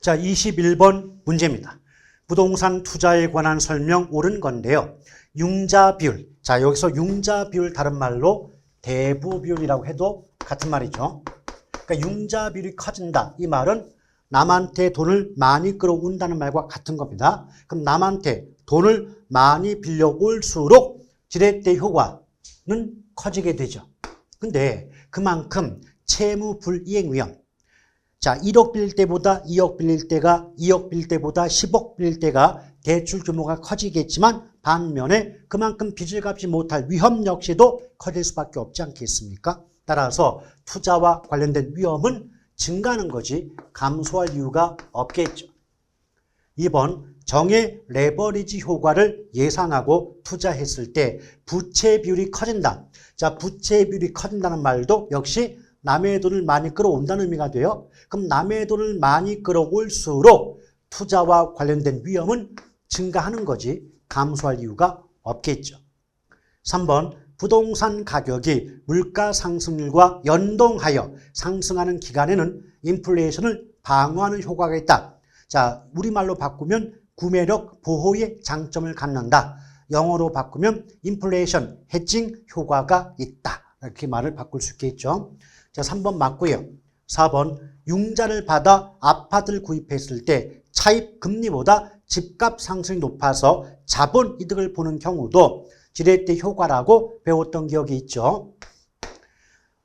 자, 21번 문제입니다. 부동산 투자에 관한 설명 옳은 건데요. 융자 비율. 자, 여기서 융자 비율 다른 말로 대부 비율이라고 해도 같은 말이죠. 그러니까 융자 비율이 커진다. 이 말은 남한테 돈을 많이 끌어온다는 말과 같은 겁니다. 그럼 남한테 돈을 많이 빌려올수록 지렛대 효과는 커지게 되죠. 근데 그만큼 채무 불이행 위험. 자, 1억 빌릴 때보다 2억 빌릴 때가 2억 빌릴 때보다 10억 빌릴 때가 대출 규모가 커지겠지만 반면에 그만큼 빚을 갚지 못할 위험 역시도 커질 수밖에 없지 않겠습니까? 따라서 투자와 관련된 위험은 증가하는 거지 감소할 이유가 없겠죠. 2번 정의 레버리지 효과를 예상하고 투자했을 때 부채 비율이 커진다. 자, 부채 비율이 커진다는 말도 역시 남의 돈을 많이 끌어온다는 의미가 돼요. 그럼 남의 돈을 많이 끌어올수록 투자와 관련된 위험은 증가하는 거지 감소할 이유가 없겠죠. 3번 부동산 가격이 물가 상승률과 연동하여 상승하는 기간에는 인플레이션을 방어하는 효과가 있다. 자, 우리말로 바꾸면 구매력 보호의 장점을 갖는다. 영어로 바꾸면 인플레이션 해칭 효과가 있다. 이렇게 말을 바꿀 수 있겠죠. 자, 3번 맞고요. 4번 융자를 받아 아파트를 구입했을 때 차입 금리보다 집값 상승이 높아서 자본 이득을 보는 경우도 지렛대 효과라고 배웠던 기억이 있죠.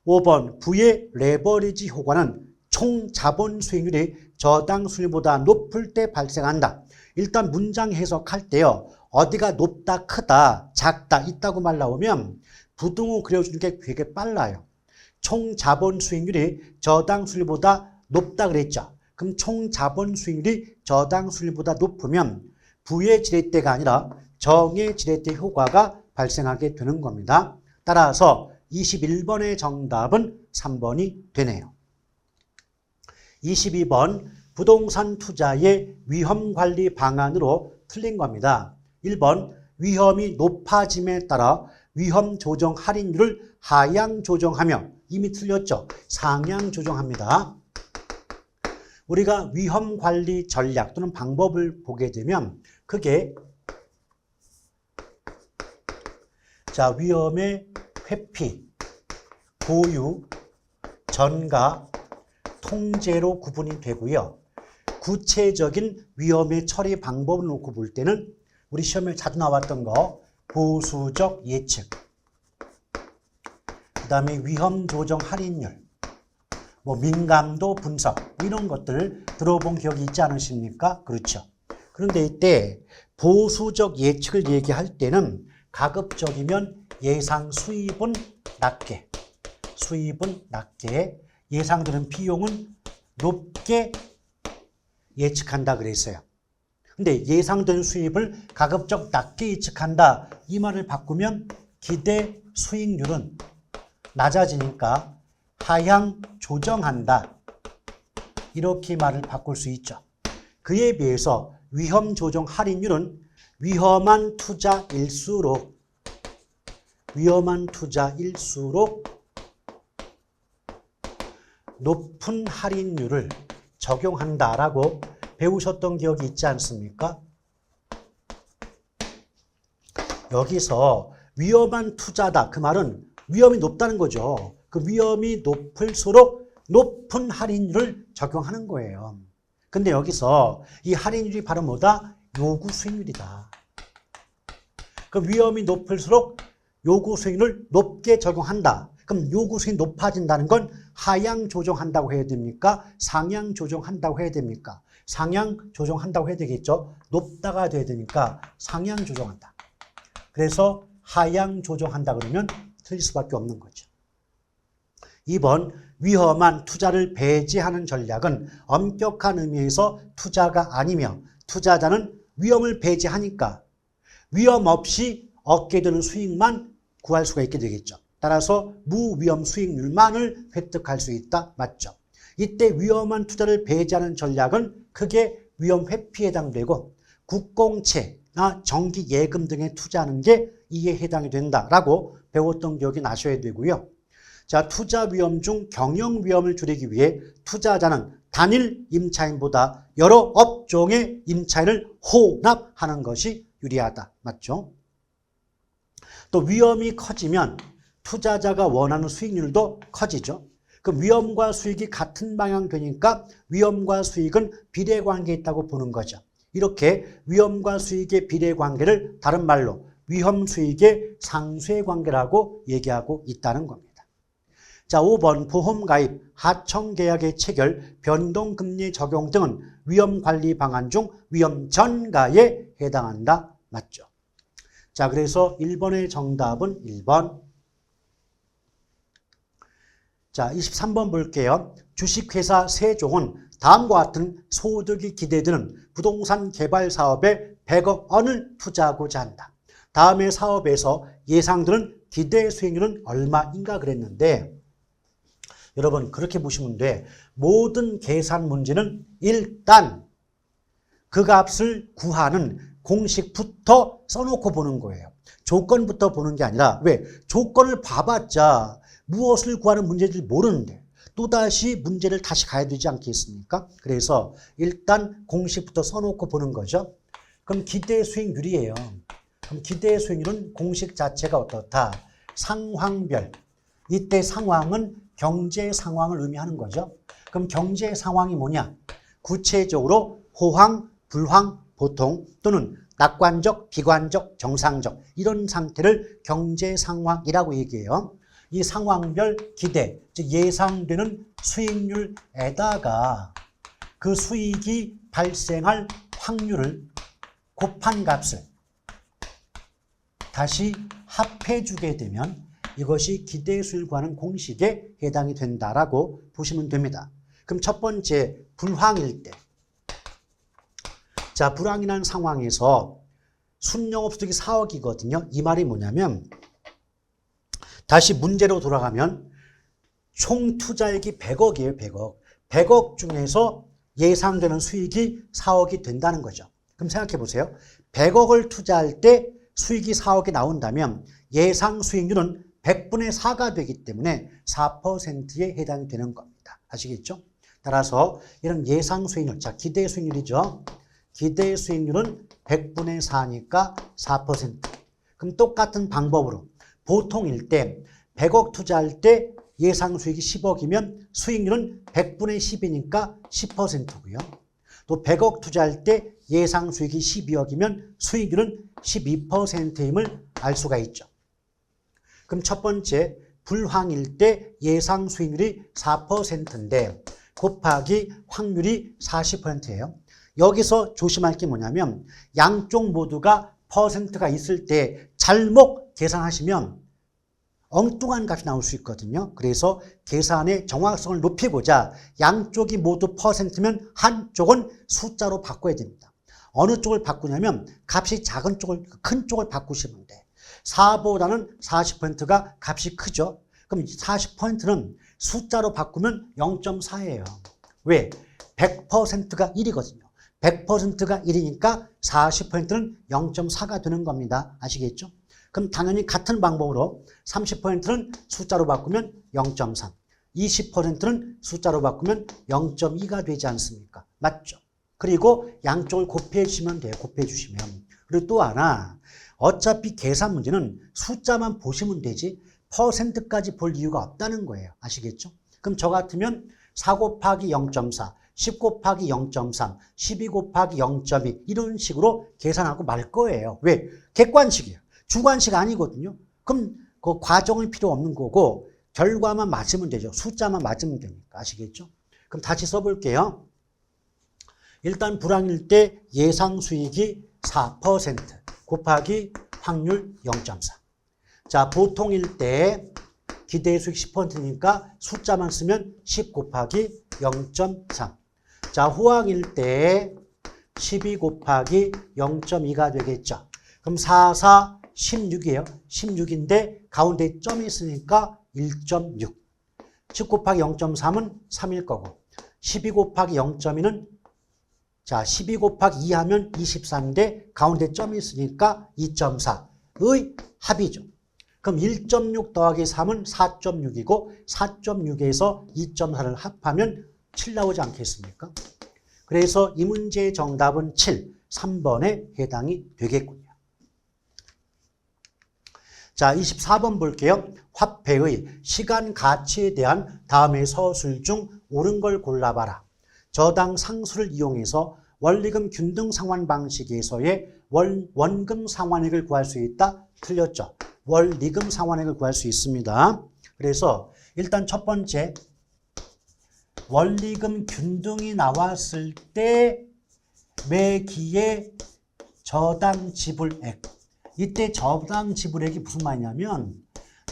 5번 부의 레버리지 효과는 총 자본 수익률이 저당 수익률보다 높을 때 발생한다. 일단 문장 해석할 때요. 어디가 높다, 크다, 작다, 있다고 말 나오면 부등호 그려주는 게 되게 빨라요. 총 자본 수익률이 저당 수익률보다 높다 그랬죠. 그럼 총 자본 수익률이 저당 수익률보다 높으면 부의 지렛대가 아니라 정의 지렛대 효과가 발생하게 되는 겁니다. 따라서 21번의 정답은 3번이 되네요. 22번 부동산 투자의 위험관리 방안으로 틀린 겁니다. 1번 위험이 높아짐에 따라 위험 조정 할인율을 하향 조정하며 이미 틀렸죠. 상향 조정합니다. 우리가 위험 관리 전략 또는 방법을 보게 되면 그게 자, 위험의 회피, 보유, 전가, 통제로 구분이 되고요. 구체적인 위험의 처리 방법을 놓고 볼 때는 우리 시험에 자주 나왔던 거 보수적 예측, 그 다음에 위험 조정 할인율, 민감도 분석 이런 것들 들어본 기억이 있지 않으십니까? 그렇죠. 그런데 이때 보수적 예측을 얘기할 때는 가급적이면 예상 수입은 낮게, 예상되는 비용은 높게 예측한다 그랬어요. 근데 예상된 수입을 가급적 낮게 예측한다. 이 말을 바꾸면 기대 수익률은 낮아지니까 하향 조정한다. 이렇게 말을 바꿀 수 있죠. 그에 비해서 위험 조정 할인율은 위험한 투자일수록 높은 할인율을 적용한다라고 배우셨던 기억이 있지 않습니까? 여기서 위험한 투자다. 그 말은 위험이 높다는 거죠. 그 위험이 높을수록 높은 할인율을 적용하는 거예요. 근데 여기서 이 할인율이 바로 뭐다? 요구 수익률이다. 그 위험이 높을수록 요구 수익률을 높게 적용한다. 그럼 요구 수익이 높아진다는 건 하향 조정한다고 해야 됩니까? 상향 조정한다고 해야 됩니까? 상향 조정한다고 해야 되겠죠. 높다가 돼야 되니까 상향 조정한다. 그래서 하향 조정한다 그러면 틀릴 수밖에 없는 거죠. 2번 위험한 투자를 배제하는 전략은 엄격한 의미에서 투자가 아니며 투자자는 위험을 배제하니까 위험 없이 얻게 되는 수익만 구할 수가 있게 되겠죠. 따라서 무위험 수익률만을 획득할 수 있다. 맞죠? 이때 위험한 투자를 배제하는 전략은 크게 위험 회피에 해당되고 국공채나 정기 예금 등에 투자하는 게 이에 해당이 된다라고 배웠던 기억이 나셔야 되고요. 자, 투자 위험 중 경영 위험을 줄이기 위해 투자자는 단일 임차인보다 여러 업종의 임차인을 혼합하는 것이 유리하다. 맞죠? 또 위험이 커지면 투자자가 원하는 수익률도 커지죠. 그럼 위험과 수익이 같은 방향 되니까 위험과 수익은 비례관계에 있다고 보는 거죠. 이렇게 위험과 수익의 비례관계를 다른 말로 위험 수익의 상쇄 관계라고 얘기하고 있다는 겁니다. 자, 5번 보험가입, 하청계약의 체결, 변동금리 적용 등은 위험관리 방안 중 위험 전가에 해당한다. 맞죠? 자, 그래서 1번의 정답은 1번. 자, 23번 볼게요. 주식회사 세종은 다음과 같은 소득이 기대되는 부동산 개발 사업에 100억 원을 투자하고자 한다. 다음의 사업에서 예상되는 기대 수익률은 얼마인가 그랬는데, 여러분 그렇게 보시면 돼. 모든 계산 문제는 일단 그 값을 구하는 공식부터 써놓고 보는 거예요. 조건부터 보는 게 아니라, 왜? 조건을 봐봤자 무엇을 구하는 문제인지 모르는데 또다시 문제를 다시 가야 되지 않겠습니까? 그래서 일단 공식부터 써놓고 보는 거죠. 그럼 기대 수익률이에요. 그럼 기대 수익률은 공식 자체가 어떻다? 상황별. 이때 상황은 경제 상황을 의미하는 거죠. 그럼 경제 상황이 뭐냐? 구체적으로 호황, 불황, 보통 또는 낙관적, 비관적, 정상적 이런 상태를 경제 상황이라고 얘기해요. 이 상황별 기대, 즉 예상되는 수익률에다가 그 수익이 발생할 확률을 곱한 값을 다시 합해주게 되면 이것이 기대 수익을 구하는 공식에 해당이 된다라고 보시면 됩니다. 그럼 첫 번째 불황일 때, 자, 불황이라는 상황에서 순영업소득이 4억이거든요. 이 말이 뭐냐면 다시 문제로 돌아가면 총 투자액이 100억이에요. 100억. 100억 중에서 예상되는 수익이 4억이 된다는 거죠. 그럼 생각해 보세요. 100억을 투자할 때 수익이 4억이 나온다면 예상 수익률은 100분의 4가 되기 때문에 4%에 해당이 되는 겁니다. 아시겠죠? 따라서 이런 예상 수익률, 자, 기대 수익률이죠. 기대 수익률은 100분의 4니까 4%. 그럼 똑같은 방법으로 보통일 때 100억 투자할 때 예상 수익이 10억이면 수익률은 100분의 10이니까 10%고요. 또 100억 투자할 때 예상 수익이 12억이면 수익률은 12%임을 알 수가 있죠. 그럼 첫 번째 불황일 때 예상 수익률이 4%인데 곱하기 확률이 40%예요. 여기서 조심할 게 뭐냐면 양쪽 모두가 퍼센트가 있을 때 잘못 계산하시면 엉뚱한 값이 나올 수 있거든요. 그래서 계산의 정확성을 높이고자 양쪽이 모두 퍼센트면 한쪽은 숫자로 바꿔야 됩니다. 어느 쪽을 바꾸냐면 값이 작은 쪽을, 큰 쪽을 바꾸시면 돼. 4보다는 40%가 값이 크죠. 그럼 40%는 숫자로 바꾸면 0.4예요. 왜? 100%가 1이거든요. 100%가 1이니까 40%는 0.4가 되는 겁니다. 아시겠죠? 그럼 당연히 같은 방법으로 30%는 숫자로 바꾸면 0.3, 20%는 숫자로 바꾸면 0.2가 되지 않습니까? 맞죠? 그리고 양쪽을 곱해 주시면 돼요. 곱해 주시면. 그리고 또 하나, 어차피 계산 문제는 숫자만 보시면 되지 퍼센트까지 볼 이유가 없다는 거예요. 아시겠죠? 그럼 저 같으면 4 곱하기 0.4, 10 곱하기 0.3, 12 곱하기 0.2 이런 식으로 계산하고 말 거예요. 왜? 객관식이에요. 주관식 아니거든요. 그럼 그 과정은 필요 없는 거고 결과만 맞으면 되죠. 숫자만 맞으면 되니까. 아시겠죠? 그럼 다시 써볼게요. 일단 불황일 때 예상 수익이 4% 곱하기 확률 0.4. 자, 보통일 때 기대 수익 10%니까 숫자만 쓰면 10 곱하기 0.3. 자, 호황일 때 12 곱하기 0.2가 되겠죠. 그럼 4, 4, 16이에요. 16인데 가운데 점이 있으니까 1.6. 10 곱하기 0.3은 3일 거고 12 곱하기 0.2는 자, 12 곱하기 2 하면 24인데 가운데 점이 있으니까 2.4의 합이죠. 그럼 1.6 더하기 3은 4.6이고 4.6에서 2.4를 합하면 7 나오지 않겠습니까? 그래서 이 문제의 정답은 7, 3번에 해당이 되겠군요. 자, 24번 볼게요. 화폐의 시간 가치에 대한 다음의 서술 중 옳은 걸 골라봐라. 저당 상수를 이용해서 원리금 균등 상환 방식에서의 원금 상환액을 구할 수 있다? 틀렸죠. 원리금 상환액을 구할 수 있습니다. 그래서 일단 첫 번째 원리금 균등이 나왔을 때 매기의 저당 지불액. 이때 저당 지불액이 무슨 말이냐면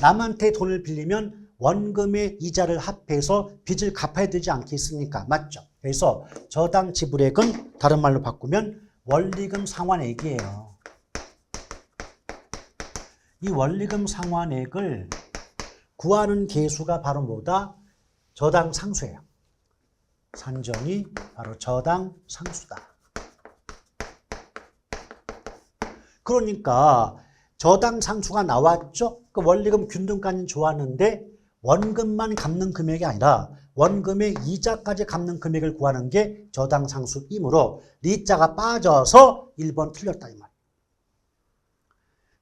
남한테 돈을 빌리면 원금의 이자를 합해서 빚을 갚아야 되지 않겠습니까? 맞죠? 그래서 저당 지불액은 다른 말로 바꾸면 원리금 상환액이에요. 이 원리금 상환액을 구하는 계수가 바로 뭐다? 저당 상수예요. 산정이 바로 저당 상수다. 그러니까 저당 상수가 나왔죠? 그 원리금 균등까지는 좋았는데 원금만 갚는 금액이 아니라 원금의 이자까지 갚는 금액을 구하는 게 저당 상수이므로 리자가 빠져서 1번 틀렸다 이 말이에요.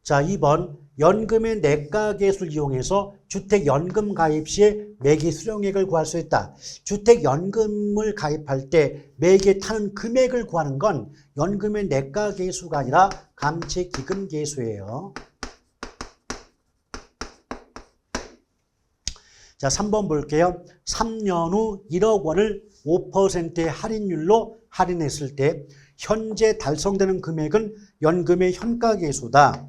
자, 2번 연금의 내과계수를 이용해서 주택연금 가입 시에 매기 수령액을 구할 수 있다. 주택연금을 가입할 때 매기에 타는 금액을 구하는 건 연금의 내과계수가 아니라 감채기금계수예요. 자, 3번 볼게요. 3년 후 1억 원을 5%의 할인율로 할인했을 때 현재 달성되는 금액은 연금의 현가계수다.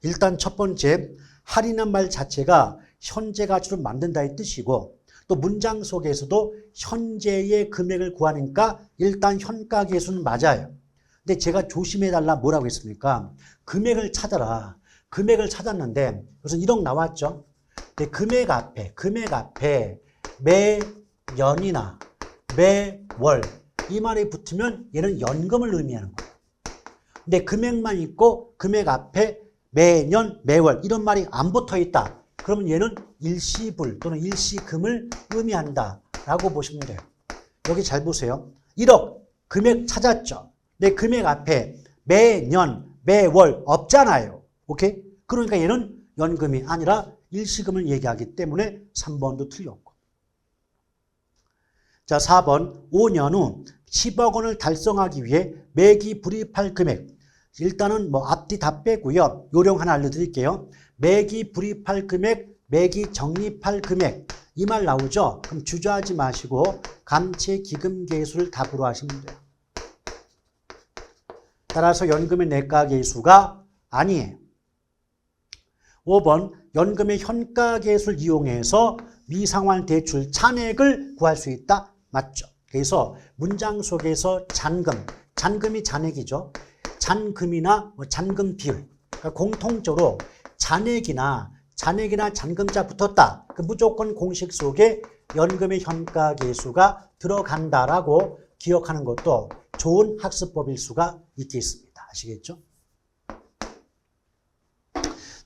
일단 첫 번째, 할인한 말 자체가 현재 가치로 만든다의 뜻이고 또 문장 속에서도 현재의 금액을 구하니까 일단 현가계수는 맞아요. 근데 제가 조심해달라 뭐라고 했습니까? 금액을 찾아라. 금액을 찾았는데 우선 1억 나왔죠. 근데 금액 앞에 매년이나 매월 이 말이 붙으면 얘는 연금을 의미하는 거예요. 근데 금액만 있고 금액 앞에 매년, 매월 이런 말이 안 붙어 있다. 그러면 얘는 일시불 또는 일시금을 의미한다 라고 보시면 돼요. 여기 잘 보세요. 1억 금액 찾았죠. 근데 금액 앞에 매년, 매월 없잖아요. 오케이? 그러니까 얘는 연금이 아니라 일시금을 얘기하기 때문에 3번도 틀렸고. 자, 4번 5년 후 10억 원을 달성하기 위해 매기 불입할 금액. 일단은 뭐 앞뒤 다 빼고요. 요령 하나 알려드릴게요. 매기 불입할 금액, 매기 적립할 금액. 이 말 나오죠? 그럼 주저하지 마시고 감채기금계수를 답으로 하시면 돼요. 따라서 연금의 내과계수가 아니에요. 5번 연금의 현가계수를 이용해서 미상환 대출 잔액을 구할 수 있다? 맞죠? 그래서 문장 속에서 잔금이 잔액이죠. 잔금이나 잔금 비율, 그러니까 공통적으로 잔액이나 잔금자 붙었다. 그 무조건 공식 속에 연금의 현가계수가 들어간다라고 기억하는 것도 좋은 학습법일 수가 있겠습니다. 아시겠죠?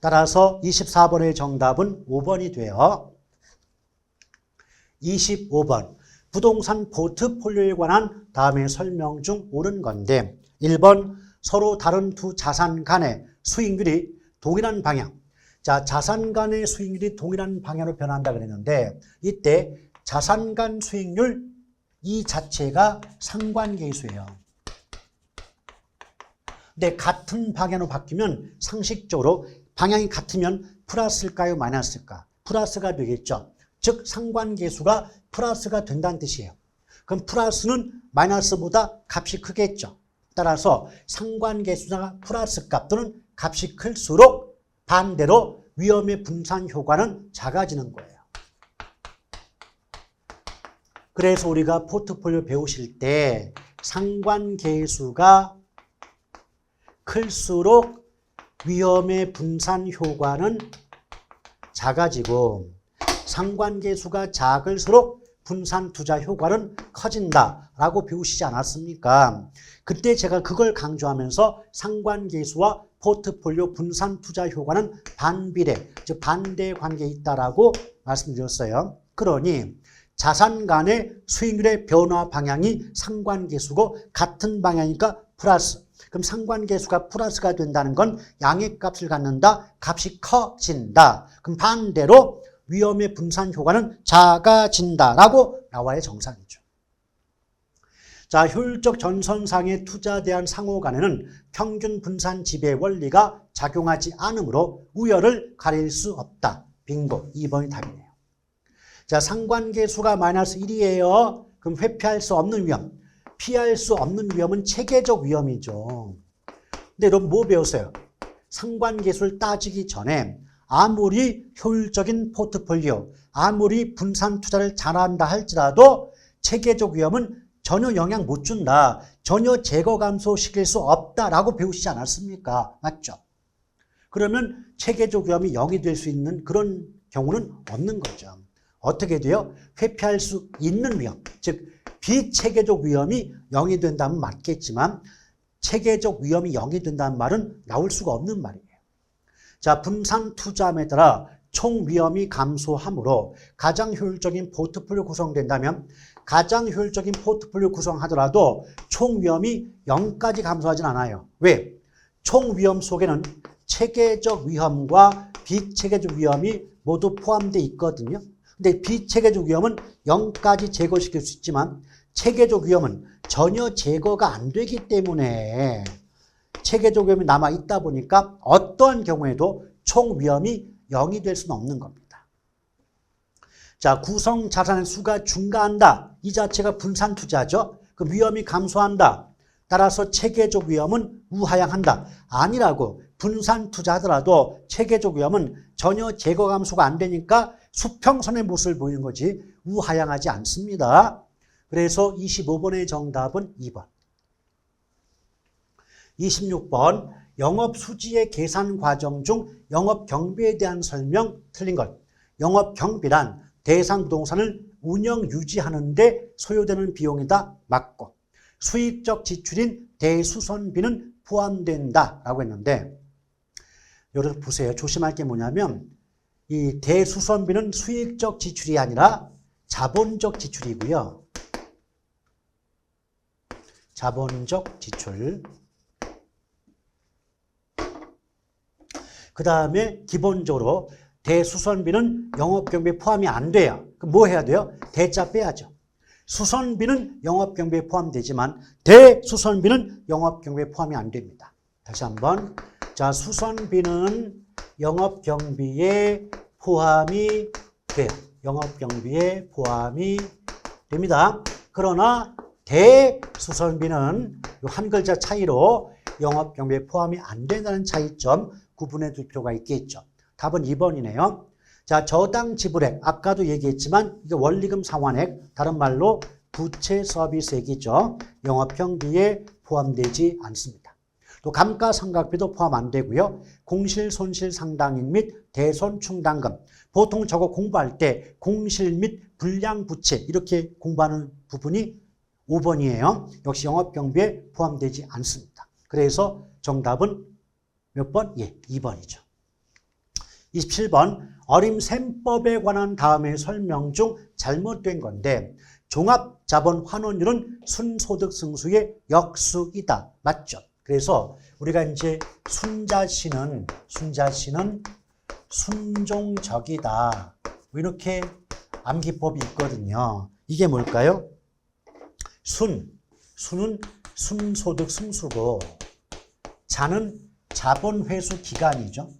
따라서 24번의 정답은 5번이 돼요. 25번 부동산 포트폴리오에 관한 다음의 설명 중 옳은 건데 1번 서로 다른 두 자산 간의 수익률이 동일한 방향. 자, 자산 간의 수익률이 동일한 방향으로 변한다 그랬는데 이때 자산 간 수익률 이 자체가 상관계수예요. 근데 같은 방향으로 바뀌면 상식적으로 방향이 같으면 플러스일까요? 마이너스일까? 플러스가 되겠죠. 즉 상관계수가 플러스가 된다는 뜻이에요. 그럼 플러스는 마이너스보다 값이 크겠죠. 따라서 상관계수가 플러스 값 또는 값이 클수록 반대로 위험의 분산 효과는 작아지는 거예요. 그래서 우리가 포트폴리오 배우실 때 상관계수가 클수록 위험의 분산 효과는 작아지고 상관계수가 작을수록 분산 투자 효과는 커진다라고 배우시지 않았습니까? 그때 제가 그걸 강조하면서 상관계수와 포트폴리오 분산 투자 효과는 반비례, 즉 반대 관계에 있다라고 말씀드렸어요. 그러니 자산 간의 수익률의 변화 방향이 상관계수고 같은 방향이니까 플러스. 그럼 상관계수가 플러스가 된다는 건 양액값을 갖는다, 값이 커진다. 그럼 반대로 위험의 분산 효과는 작아진다라고 나와야 정상이죠. 자, 효율적 전선상의 투자에 대한 상호 간에는 평균 분산 지배 원리가 작용하지 않으므로 우열을 가릴 수 없다. 빙고. 2번이 답이네요. 자, 상관계수가 마이너스 1이에요. 그럼 회피할 수 없는 위험. 피할 수 없는 위험은 체계적 위험이죠. 근데 여러분 뭐 배웠어요? 상관계수를 따지기 전에 아무리 효율적인 포트폴리오, 아무리 분산 투자를 잘한다 할지라도 체계적 위험은 전혀 영향 못 준다. 전혀 제거 감소시킬 수 없다라고 배우시지 않았습니까? 맞죠? 그러면 체계적 위험이 0이 될 수 있는 그런 경우는 없는 거죠. 어떻게 돼요? 회피할 수 있는 위험, 즉 비체계적 위험이 0이 된다면 맞겠지만 체계적 위험이 0이 된다는 말은 나올 수가 없는 말이에요. 자, 분산 투자에 따라 총 위험이 감소하므로 가장 효율적인 포트폴리오 구성된다면 가장 효율적인 포트폴리오 구성하더라도 총 위험이 0까지 감소하진 않아요. 왜? 총 위험 속에는 체계적 위험과 비체계적 위험이 모두 포함되어 있거든요. 근데 비체계적 위험은 0까지 제거시킬 수 있지만 체계적 위험은 전혀 제거가 안 되기 때문에 체계적 위험이 남아있다 보니까 어떠한 경우에도 총 위험이 0이 될 수는 없는 겁니다. 자, 구성 자산의 수가 증가한다. 이 자체가 분산 투자죠. 그 위험이 감소한다. 따라서 체계적 위험은 우하향한다. 아니라고 분산 투자하더라도 체계적 위험은 전혀 제거 감소가 안 되니까 수평선의 모습을 보이는 거지 우하향하지 않습니다. 그래서 25번의 정답은 2번. 26번 영업수지의 계산 과정 중 영업경비에 대한 설명 틀린 것. 영업경비란 대상 부동산을 운영 유지하는 데 소요되는 비용이다. 맞고 수익적 지출인 대수선비는 포함된다라고 했는데 여러분 보세요. 조심할 게 뭐냐면 이 대수선비는 수익적 지출이 아니라 자본적 지출이고요. 자본적 지출. 그 다음에 기본적으로 대수선비는 영업경비에 포함이 안 돼요. 그럼 뭐 해야 돼요? 대자 빼야죠. 수선비는 영업경비에 포함되지만 대수선비는 영업경비에 포함이 안 됩니다. 다시 한번. 자, 수선비는 영업경비에 포함이 돼요. 영업경비에 포함이 됩니다. 그러나 대수선비는 한 글자 차이로 영업경비에 포함이 안 된다는 차이점 구분해 둘 필요가 있겠죠. 답은 2번이네요. 자, 저당 지불액. 아까도 얘기했지만 이게 원리금 상환액, 다른 말로 부채 서비스액이죠. 영업경비에 포함되지 않습니다. 또 감가상각비도 포함 안 되고요. 공실손실 상당액 및 대손충당금. 보통 저거 공부할 때 공실 및 불량부채 이렇게 공부하는 부분이 5번이에요. 역시 영업경비에 포함되지 않습니다. 그래서 정답은 몇 번? 예, 2번이죠. 27번 어림셈법에 관한 다음의 설명 중 잘못된 건데 종합자본환원율은 순소득 승수의 역수이다. 맞죠? 그래서 우리가 이제 순자신은 순종적이다. 이렇게 암기법이 있거든요. 이게 뭘까요? 순은 순소득 승수고 자는 자본회수 기간이죠.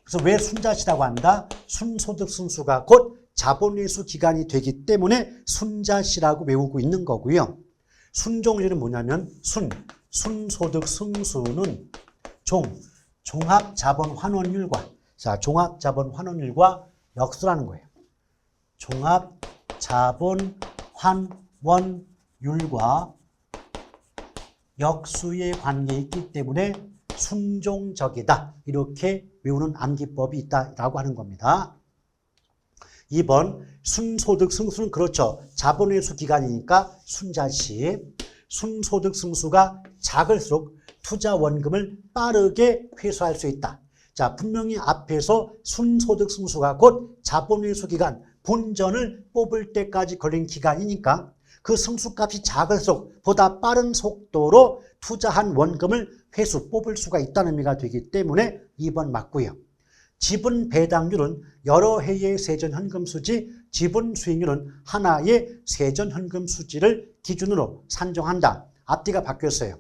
그래서 왜 순자시라고 한다? 순소득 승수가 곧 자본회수 기간이 되기 때문에 순자시라고 외우고 있는 거고요. 순종률은 뭐냐면 순소득 승수는 종합자본환원율과 자 종합자본환원율과 역수라는 거예요. 종합자본환원율과 역수의 관계에 있기 때문에 순종적이다. 이렇게 외우는 암기법이 있다라고 하는 겁니다. 2번 순소득 승수는 그렇죠. 자본회수 기간이니까 순자시. 순소득 승수가 작을수록 투자 원금을 빠르게 회수할 수 있다. 자, 분명히 앞에서 순소득 승수가 곧 자본회수 기간, 본전을 뽑을 때까지 걸린 기간이니까 그 승수값이 작을수록 보다 빠른 속도로 투자한 원금을 회수, 뽑을 수가 있다는 의미가 되기 때문에 2번 맞고요. 지분 배당률은 여러 해의 세전현금 수지, 지분 수익률은 하나의 세전현금 수지를 기준으로 산정한다. 앞뒤가 바뀌었어요.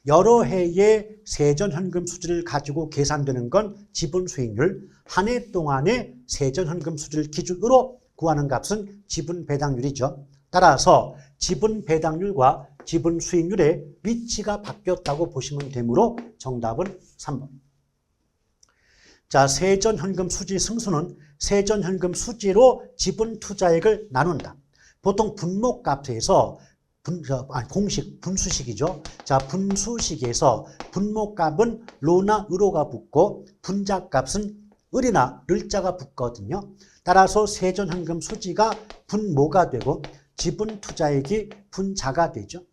여러 해의 세전현금 수지를 가지고 계산되는 건 지분 수익률, 한 해 동안의 세전현금 수지를 기준으로 구하는 값은 지분 배당률이죠. 따라서 지분 배당률과 지분 수익률의 위치가 바뀌었다고 보시면 되므로 정답은 3번. 자, 세전현금 수지 승수는 세전현금 수지로 지분 투자액을 나눈다. 보통 분모값에서 공식, 분수식이죠. 자, 분수식에서 분모값은 로나 으로가 붙고 분자값은 을이나 를자가 붙거든요. 따라서 세전현금 수지가 분모가 되고 지분 투자액이 분자가 되죠.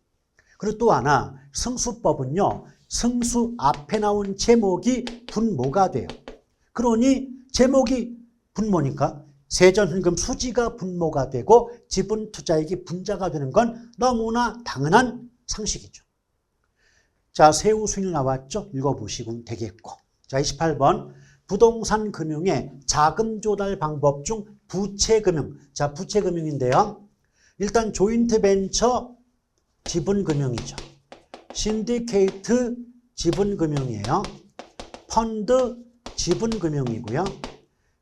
그리고 또 하나 승수법은요. 승수 앞에 나온 제목이 분모가 돼요. 그러니 제목이 분모니까 세전현금 수지가 분모가 되고 지분 투자액이 분자가 되는 건 너무나 당연한 상식이죠. 자, 세후 수익률 나왔죠? 읽어보시면 되겠고. 자, 28번. 부동산 금융의 자금 조달 방법 중 부채금융. 자, 부채금융인데요. 일단 조인트 벤처 지분금융이죠. 신디케이트 지분금융이에요. 펀드 지분금융이고요.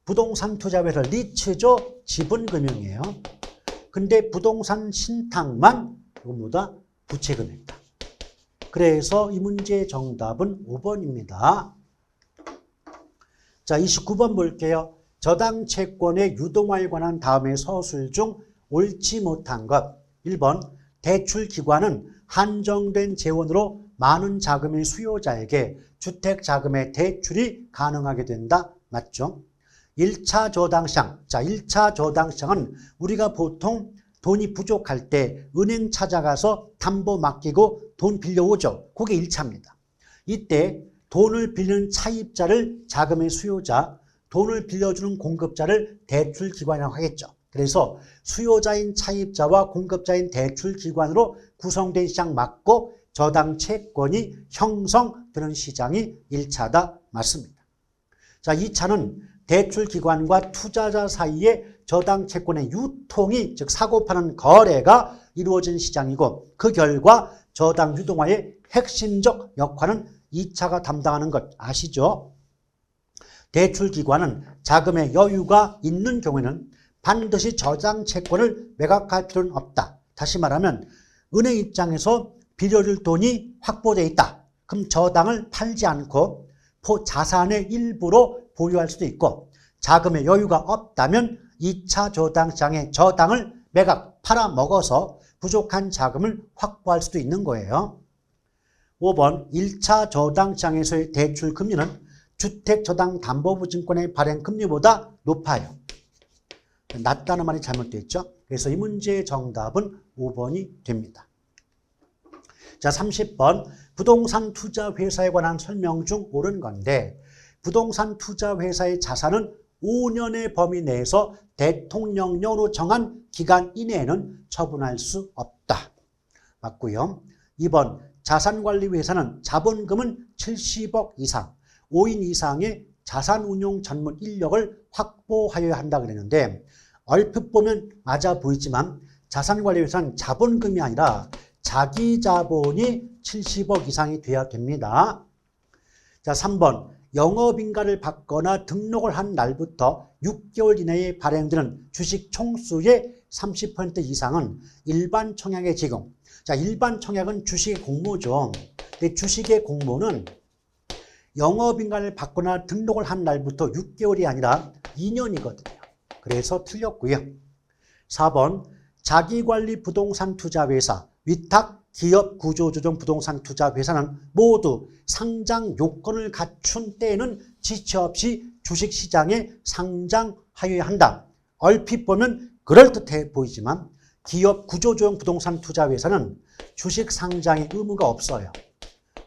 부동산 투자회사 리츠죠. 지분금융이에요. 근데 부동산 신탁만 전부 다 부채금융이다. 그래서 이 문제의 정답은 5번입니다. 자, 29번 볼게요. 저당 채권의 유동화에 관한 다음의 서술 중 옳지 못한 것. 1번 대출기관은 한정된 재원으로 많은 자금의 수요자에게 주택자금의 대출이 가능하게 된다. 맞죠? 1차 저당시장. 자, 1차 저당시장은 우리가 보통 돈이 부족할 때 은행 찾아가서 담보 맡기고 돈 빌려오죠. 그게 1차입니다. 이때 돈을 빌리는 차입자를 자금의 수요자, 돈을 빌려주는 공급자를 대출기관이라고 하겠죠. 그래서 수요자인 차입자와 공급자인 대출기관으로 구성된 시장 맞고 저당 채권이 형성되는 시장이 1차다. 맞습니다. 자, 2차는 대출기관과 투자자 사이에 저당 채권의 유통이 즉 사고 파는 거래가 이루어진 시장이고 그 결과 저당 유동화의 핵심적 역할은 2차가 담당하는 것 아시죠? 대출기관은 자금의 여유가 있는 경우에는 반드시 저당 채권을 매각할 필요는 없다. 다시 말하면 은행 입장에서 빌려줄 돈이 확보되어 있다. 그럼 저당을 팔지 않고 자산의 일부로 보유할 수도 있고 자금의 여유가 없다면 2차 저당시장에 저당을 매각, 팔아먹어서 부족한 자금을 확보할 수도 있는 거예요. 5번 1차 저당시장에서의 대출 금리는 주택저당담보부증권의 발행 금리보다 높아요. 낮다는 말이 잘못되어 있죠. 그래서 이 문제의 정답은 5번이 됩니다. 자, 30번 부동산 투자회사에 관한 설명 중 옳은 건데 부동산 투자회사의 자산은 5년의 범위 내에서 대통령령으로 정한 기간 이내에는 처분할 수 없다. 맞고요. 2번 자산관리회사는 자본금은 70억 이상, 5인 이상의 자산운용 전문 인력을 확보하여야 한다 그랬는데 얼핏 보면 맞아 보이지만 자산관리회사는 자본금이 아니라 자기 자본이 70억 이상이 돼야 됩니다. 자, 3번 영업인가를 받거나 등록을 한 날부터 6개월 이내에 발행되는 주식 총수의 30% 이상은 일반 청약에 제공. 자, 일반 청약은 주식의 공모죠. 근데 주식의 공모는 영업인가를 받거나 등록을 한 날부터 6개월이 아니라 2년이거든요. 그래서 틀렸고요. 4번 자기관리 부동산 투자회사, 위탁 기업 구조조정 부동산 투자회사는 모두 상장 요건을 갖춘 때에는 지체 없이 주식시장에 상장하여야 한다. 얼핏 보면 그럴듯해 보이지만 기업 구조조정 부동산 투자회사는 주식 상장의 의무가 없어요.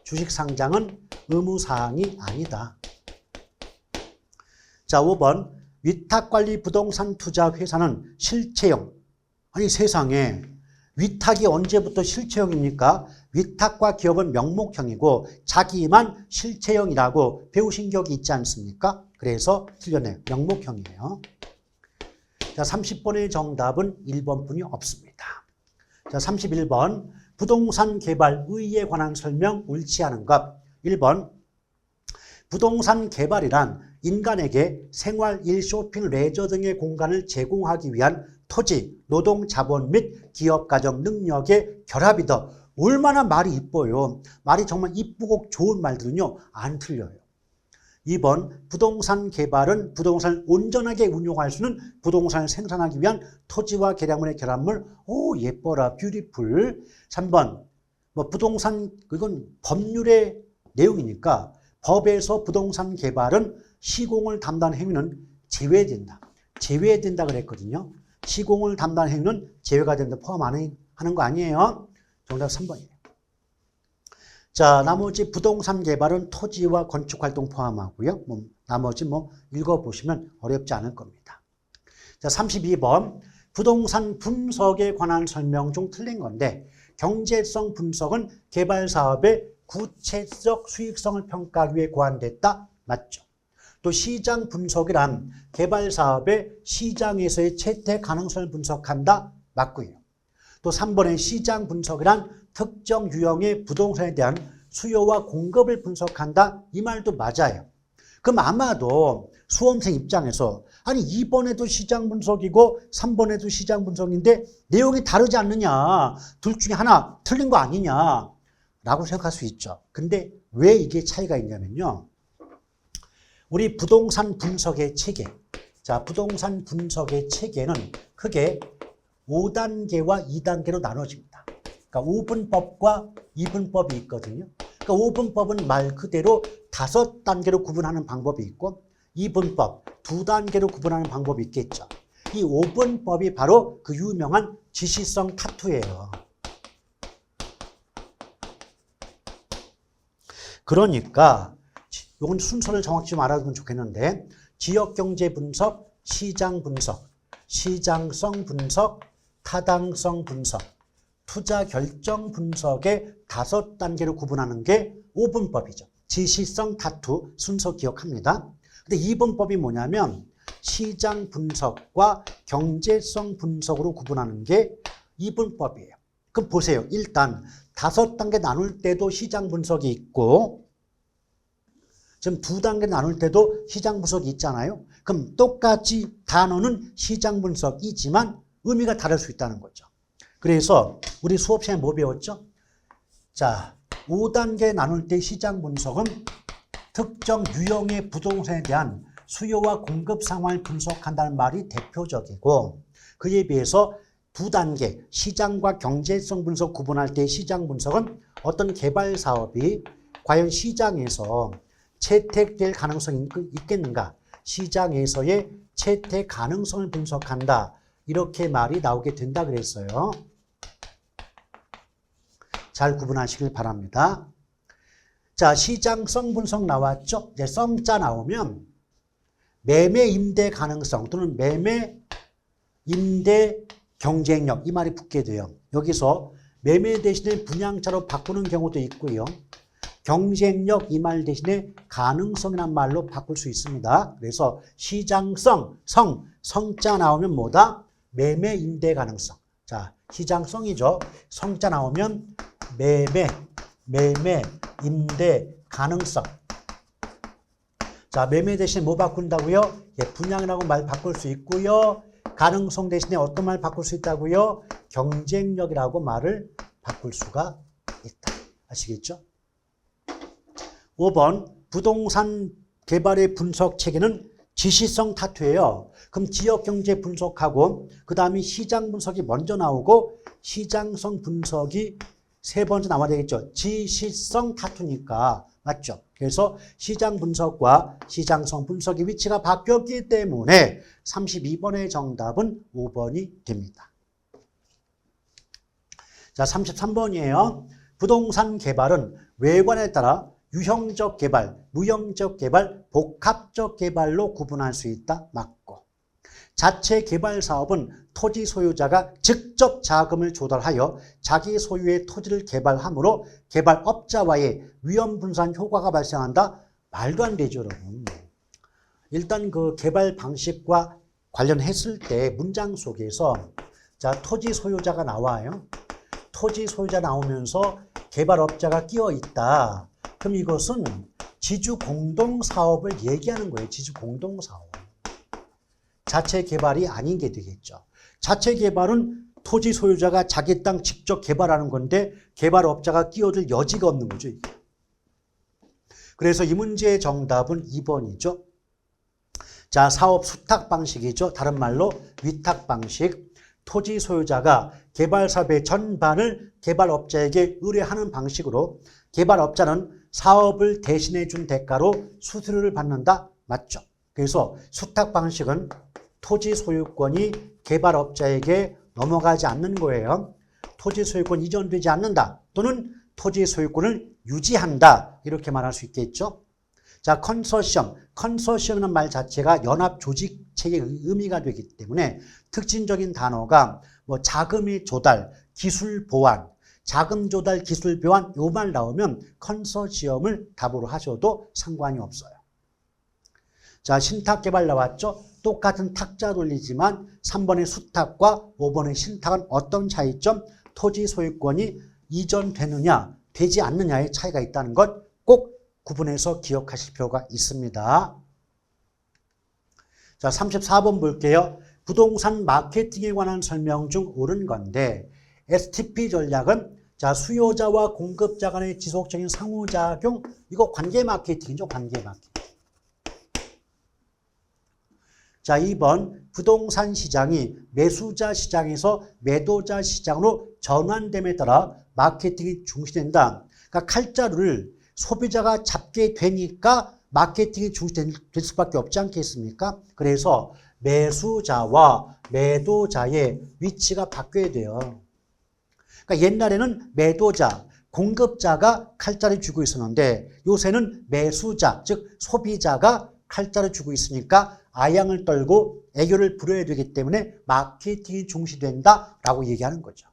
주식 상장은 의무사항이 아니다. 자, 5번 위탁관리 부동산 투자회사는 실체형. 아니 세상에 위탁이 언제부터 실체형입니까? 위탁과 기업은 명목형이고 자기만 실체형이라고 배우신 적이 있지 않습니까? 그래서 틀렸네요. 명목형이에요. 자, 30번의 정답은 1번뿐이 없습니다. 자, 31번 부동산 개발 의의에 관한 설명 옳지 않은 것. 1번 부동산 개발이란 인간에게 생활, 일, 쇼핑, 레저 등의 공간을 제공하기 위한 토지, 노동, 자본 및 기업, 가정, 능력의 결합이다. 얼마나 말이 이뻐요. 말이 정말 이쁘고 좋은 말들은요. 안 틀려요. 2번 부동산 개발은 부동산을 온전하게 운용할 수 있는 부동산을 생산하기 위한 토지와 계량물의 결합물. 오 예뻐라 뷰티풀. 3번 부동산 이건 법률의 내용이니까 법에서 부동산 개발은 시공을 담당하는 행위는 제외된다. 제외된다 그랬거든요. 시공을 담당하는 행위는 제외가 된다. 포함 안 하는 거 아니에요. 정답 3번이에요. 자, 나머지 부동산 개발은 토지와 건축 활동 포함하고요. 나머지 읽어보시면 어렵지 않을 겁니다. 자, 32번 부동산 분석에 관한 설명 중 틀린 건데 경제성 분석은 개발 사업의 구체적 수익성을 평가하기 위해 고안됐다. 맞죠? 또 시장 분석이란 개발 사업의 시장에서의 채택 가능성을 분석한다. 맞고요. 또 3번의 시장 분석이란 특정 유형의 부동산에 대한 수요와 공급을 분석한다. 이 말도 맞아요. 그럼 아마도 수험생 입장에서 아니 2번에도 시장 분석이고 3번에도 시장 분석인데 내용이 다르지 않느냐. 둘 중에 하나 틀린 거 아니냐. 라고 생각할 수 있죠. 근데 왜 이게 차이가 있냐면요. 우리 부동산 분석의 체계. 자, 부동산 분석의 체계는 크게 5단계와 2단계로 나눠집니다. 그러니까 5분법과 2분법이 있거든요. 그러니까 5분법은 말 그대로 5단계로 구분하는 방법이 있고 2분법 2단계로 구분하는 방법이 있겠죠. 이 5분법이 바로 그 유명한 지시성 타투예요. 그러니까 이건 순서를 정확히 좀 알아두면 좋겠는데 지역경제 분석, 시장 분석, 시장성 분석, 타당성 분석, 투자 결정 분석의 5단계로 구분하는 게 5분법이죠. 지시성 타투 순서 기억합니다. 근데 2분법이 뭐냐면 시장 분석과 경제성 분석으로 구분하는 게 2분법이에요. 그럼 보세요. 일단 5단계 나눌 때도 시장 분석이 있고 지금 2단계 나눌 때도 시장 분석이 있잖아요. 그럼 똑같이 단어는 시장 분석이지만 의미가 다를 수 있다는 거죠. 그래서 우리 수업 시간에 뭐 배웠죠? 자, 5단계 나눌 때 시장 분석은 특정 유형의 부동산에 대한 수요와 공급 상황을 분석한다는 말이 대표적이고 그에 비해서 2단계 시장과 경제성 분석 구분할 때 시장 분석은 어떤 개발 사업이 과연 시장에서 채택될 가능성이 있겠는가? 시장에서의 채택 가능성을 분석한다. 이렇게 말이 나오게 된다 그랬어요. 잘 구분하시길 바랍니다. 자, 시장성 분석 나왔죠? 이제 성자 나오면 매매 임대 가능성 또는 매매 임대 경쟁력 이 말이 붙게 돼요. 여기서 매매 대신에 분양자로 바꾸는 경우도 있고요. 경쟁력 이 말 대신에 가능성이란 말로 바꿀 수 있습니다. 그래서 시장성, 성자 나오면 뭐다? 매매 임대 가능성. 자, 시장성이죠. 성자 나오면 매매 임대 가능성. 자, 매매 대신에 뭐 바꾼다고요? 예, 분양이라고 말 바꿀 수 있고요. 가능성 대신에 어떤 말 바꿀 수 있다고요? 경쟁력이라고 말을 바꿀 수가 있다. 아시겠죠? 5번 부동산 개발의 분석 체계는 지시성 타투예요. 그럼 지역경제 분석하고 그 다음에 시장 분석이 먼저 나오고 시장성 분석이 세 번째 나와야 되겠죠. 지시성 타투니까 맞죠? 그래서 시장 분석과 시장성 분석의 위치가 바뀌었기 때문에 32번의 정답은 5번이 됩니다. 자, 33번이에요. 부동산 개발은 외관에 따라 유형적 개발, 무형적 개발, 복합적 개발로 구분할 수 있다. 맞고. 자체 개발 사업은 토지 소유자가 직접 자금을 조달하여 자기 소유의 토지를 개발하므로 개발업자와의 위험 분산 효과가 발생한다. 말도 안 되죠, 여러분. 일단 그 개발 방식과 관련했을 때 문장 속에서 자, 토지 소유자가 나와요. 토지 소유자 나오면서 개발업자가 끼어 있다. 그럼 이것은 지주 공동 사업을 얘기하는 거예요. 지주 공동 사업. 자체 개발이 아닌 게 되겠죠. 자체 개발은 토지 소유자가 자기 땅 직접 개발하는 건데 개발업자가 끼어들 여지가 없는 거죠. 이게. 그래서 이 문제의 정답은 2번이죠. 자, 사업 수탁 방식이죠. 다른 말로 위탁 방식. 토지 소유자가 개발 사업의 전반을 개발업자에게 의뢰하는 방식으로 개발업자는 사업을 대신해 준 대가로 수수료를 받는다. 맞죠? 그래서 수탁 방식은 토지 소유권이 개발업자에게 넘어가지 않는 거예요. 토지 소유권 이전되지 않는다. 또는 토지 소유권을 유지한다. 이렇게 말할 수 있겠죠. 자, 컨소시엄. 컨소시엄이라는 말 자체가 연합 조직체의 의미가 되기 때문에 특징적인 단어가 뭐 자금의 조달, 기술 보완, 자금 조달, 기술 보완 요 말 나오면 컨소시엄을 답으로 하셔도 상관이 없어요. 자, 신탁 개발 나왔죠? 똑같은 탁자 논리지만 3번의 수탁과 5번의 신탁은 어떤 차이점? 토지 소유권이 이전되느냐, 되지 않느냐의 차이가 있다는 것 꼭 구분해서 기억하실 필요가 있습니다. 자, 34번 볼게요. 부동산 마케팅에 관한 설명 중 옳은 건데 STP 전략은 자, 수요자와 공급자 간의 지속적인 상호작용, 이거 관계 마케팅이죠. 관계 마케팅. 자, 2번 부동산 시장이 매수자 시장에서 매도자 시장으로 전환됨에 따라 마케팅이 중시된다. 그러니까 칼자루를 소비자가 잡게 되니까 마케팅이 중시될 수밖에 없지 않겠습니까? 그래서 매수자와 매도자의 위치가 바뀌어야 돼요. 그러니까 옛날에는 매도자, 공급자가 칼자를 쥐고 있었는데 요새는 매수자, 즉 소비자가 칼자를 쥐고 있으니까 아양을 떨고 애교를 부려야 되기 때문에 마케팅이 중시된다라고 얘기하는 거죠.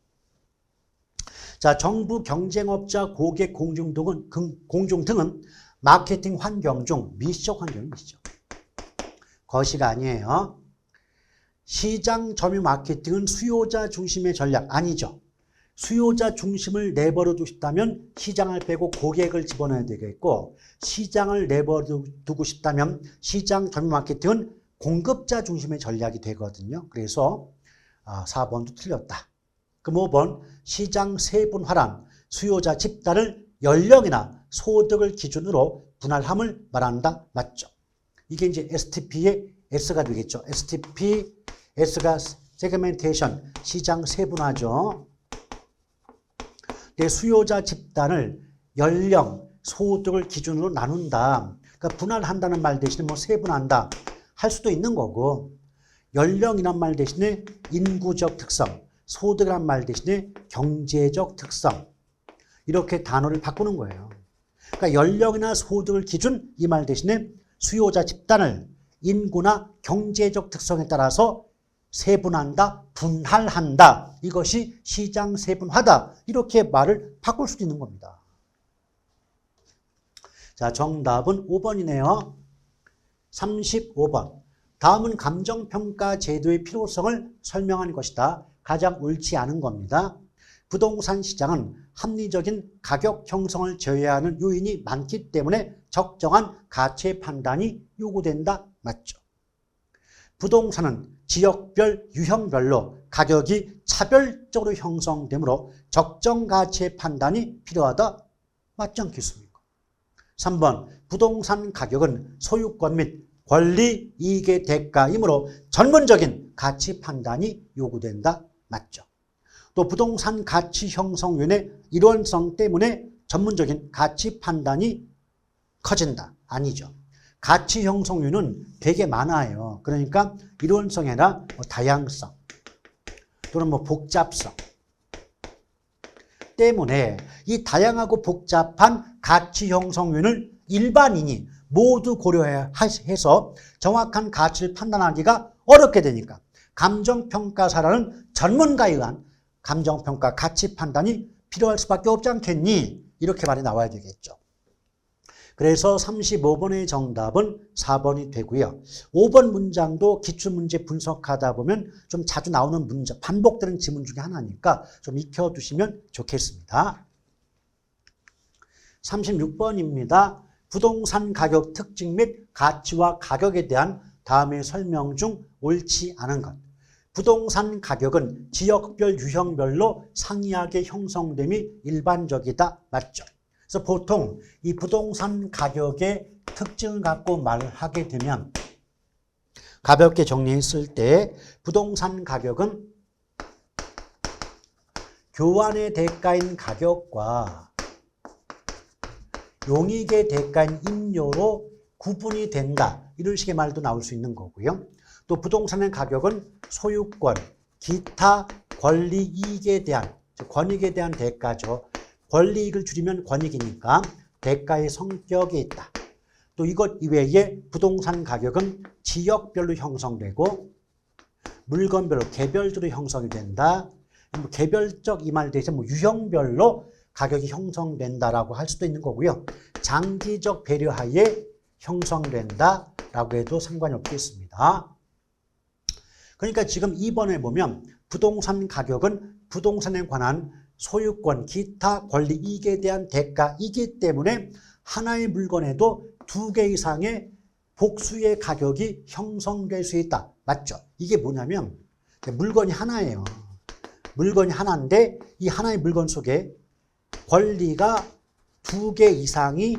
자, 정부, 경쟁업자, 고객, 공중 등은 마케팅 환경 중 미시적 환경이죠. 거시가 아니에요. 시장 점유 마케팅은 수요자 중심의 전략 아니죠. 수요자 중심을 내버려 두고 싶다면 시장을 빼고 고객을 집어넣어야 되겠고, 시장을 내버려 두고 싶다면 시장 점유 마케팅은 공급자 중심의 전략이 되거든요. 그래서 4번도 틀렸다. 그럼 5번 시장 세분화란 수요자 집단을 연령이나 소득을 기준으로 분할함을 말한다. 맞죠? 이게 이제 STP의 S가 되겠죠. STP, S가 세그멘테이션, 시장 세분화죠. 수요자 집단을 연령, 소득을 기준으로 나눈다. 그러니까 분할한다는 말 대신에 뭐 세분한다 할 수도 있는 거고, 연령이란 말 대신에 인구적 특성, 소득이란 말 대신에 경제적 특성, 이렇게 단어를 바꾸는 거예요. 그러니까 연령이나 소득을 기준 이 말 대신에 수요자 집단을 인구나 경제적 특성에 따라서 세분한다, 분할한다. 이것이 시장 세분화다. 이렇게 말을 바꿀 수도 있는 겁니다. 자, 정답은 5번이네요. 35번. 다음은 감정평가 제도의 필요성을 설명한 것이다. 가장 옳지 않은 겁니다. 부동산 시장은 합리적인 가격 형성을 제외하는 요인이 많기 때문에 적정한 가치 판단이 요구된다. 맞죠? 부동산은 지역별, 유형별로 가격이 차별적으로 형성되므로 적정 가치의 판단이 필요하다. 맞지 않겠습니까? 3번 부동산 가격은 소유권 및 권리 이익의 대가이므로 전문적인 가치 판단이 요구된다. 맞죠? 또 부동산 가치 형성위원회 일원성 때문에 전문적인 가치 판단이 커진다. 아니죠. 가치 형성 요인은 되게 많아요. 그러니까 일원성이 아니라 뭐 다양성 또는 뭐 복잡성 때문에 이 다양하고 복잡한 가치 형성 요인을 일반인이 모두 고려해서 정확한 가치를 판단하기가 어렵게 되니까 감정평가사라는 전문가에 의한 감정평가 가치 판단이 필요할 수밖에 없지 않겠니? 이렇게 말이 나와야 되겠죠. 그래서 35번의 정답은 4번이 되고요. 5번 문장도 기출문제 분석하다 보면 좀 자주 나오는 문제, 반복되는 지문 중에 하나니까 좀 익혀두시면 좋겠습니다. 36번입니다. 부동산 가격 특징 및 가치와 가격에 대한 다음의 설명 중 옳지 않은 것. 부동산 가격은 지역별 유형별로 상이하게 형성됨이 일반적이다. 맞죠? 그래서 보통 이 부동산 가격의 특징을 갖고 말을 하게 되면 가볍게 정리했을 때 부동산 가격은 교환의 대가인 가격과 용익의 대가인 임료로 구분이 된다. 이런 식의 말도 나올 수 있는 거고요. 또 부동산의 가격은 소유권, 기타 권리 이익에 대한, 권익에 대한 대가죠. 권리이익을 줄이면 권익이니까 대가의 성격이 있다. 또 이것 이외에 부동산 가격은 지역별로 형성되고 물건별로 개별적으로 형성이 된다. 뭐 개별적 이 말 대신 뭐 유형별로 가격이 형성된다라고 할 수도 있는 거고요. 장기적 배려하에 형성된다라고 해도 상관이 없겠습니다. 그러니까 지금 2번에 보면 부동산 가격은 부동산에 관한 소유권, 기타 권리 이익에 대한 대가이기 때문에 하나의 물건에도 2개 이상의 복수의 가격이 형성될 수 있다. 맞죠? 이게 뭐냐면 물건이 하나예요. 물건이 하나인데 이 하나의 물건 속에 권리가 2개 이상이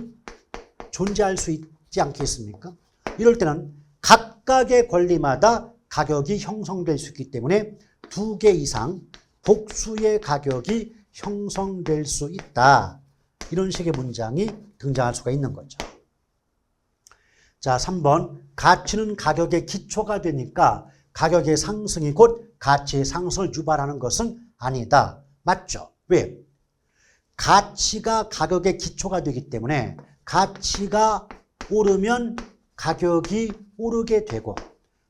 존재할 수 있지 않겠습니까? 이럴 때는 각각의 권리마다 가격이 형성될 수 있기 때문에 2개 이상 복수의 가격이 형성될 수 있다. 이런 식의 문장이 등장할 수가 있는 거죠. 자, 3번. 가치는 가격의 기초가 되니까 가격의 상승이 곧 가치의 상승을 유발하는 것은 아니다. 맞죠? 왜? 가치가 가격의 기초가 되기 때문에 가치가 오르면 가격이 오르게 되고